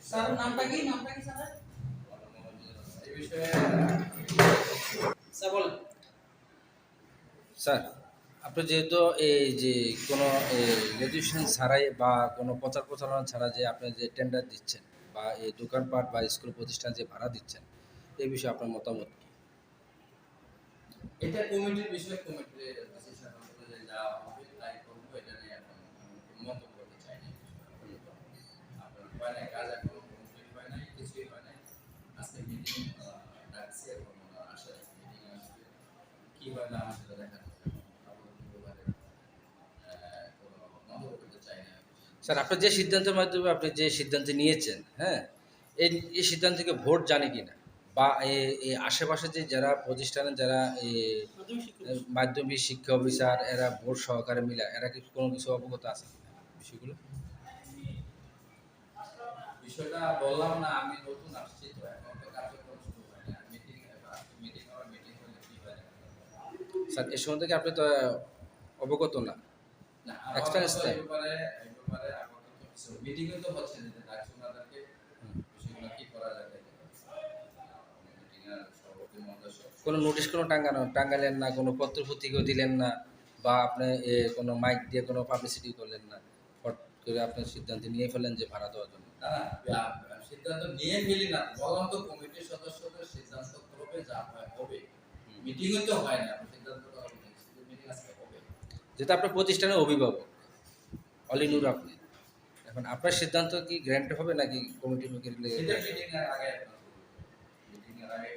Sir নামটা কি sir? এই বিষয়ে স্যার বলেন। স্যার, আপনি যেহেতু এই যে কোনো রেজিস্ট্রেশন ছাড়াই বা কোনো প্রচার প্রচারণা ছাড়া যে আপনি যে টেন্ডার দিচ্ছেন বা এই দোকানপাট বা স্কুল প্রতিষ্ঠান যে ভাড়া দিচ্ছেন, এই বিষয়ে আপনার মতামত কি? এটা কমিটির বিষয়, কমিটির ডিসিশন অনুযায়ী যা হবে তাই করবো। এটা নিয়ে এখন আমি মন্তব্য করতে চাই না। আপনার হয় নাই, কাজ এখনো কমপ্লিট হয় নাই, কিছুই হয় নাই। আজকে মিটিং ডাকছে এবং আসে মিটিং আসবে, কি হয় না হয় সেটা দেখা যাবে। কোনো মন্তব্য করতে চাই না। স্যার, আপনি যে সিদ্ধান্তের মাধ্যমে আপনি যে সিদ্ধান্ত নিয়েছেন, হ্যাঁ, এই এই সিদ্ধান্ত থেকে ভোট জানে কি না? বা এই আশেপাশে যে যারা প্রতিষ্ঠানে যারা মাধ্যমিক শিক্ষা অফিসার এরা ভোট সহকারে মিলা এরা কি কোনো কিছু অবগত আছে কিনা বিষয়গুলো? বিষয়টা বললাম না, আমি নতুন আসছি তো এখন তো কার্যক্রম শুরু হয় না। মিটিং মিটিং হওয়ার মিটিং হলে কি হয় না। স্যার, এ সম্বন্ধে কি আপনি তো অবগত না? না, এক্সট্রা আমার স্টেপ। এই ব্যাপারে আপাতত কিছু মিটিং তো হচ্ছে না, যে ডাকছে ওনাদেরকে বিষয়গুলো কি করা যায় দেখতে পাচ্ছি। মিটিং এর সভাপতি মহোদয় কোনো নোটিশ কোনো টাঙ্গালেন না, কোনো পত্র পত্রিকাও দিলেন না, বা আপনি কোনো মাইক দিয়ে কোনো পাবলিসিটি করলেন না, ফট করে আপনি সিদ্ধান্ত নিয়ে ফেলেন যে ভাড়া দেওয়ার জন্য? না, সিদ্ধান্ত নিয়ে ফেলি না, বললাম তো কমিটির সদস্যদের সিদ্ধান্ত করবে, যা হয় হবে। মিটিংও তো হয় না, সিদ্ধান্ত তো হবে, মিটিং আজকে হবে। যেহেতু আপনার প্রতিষ্ঠানের অভিভাবক, অলিনুর আপনি, এখন আপনার সিদ্ধান্ত কি গ্র্যান্ট হবে নাকি কমিটি সেটা মিটিং এর আগে মিটিং এর আগে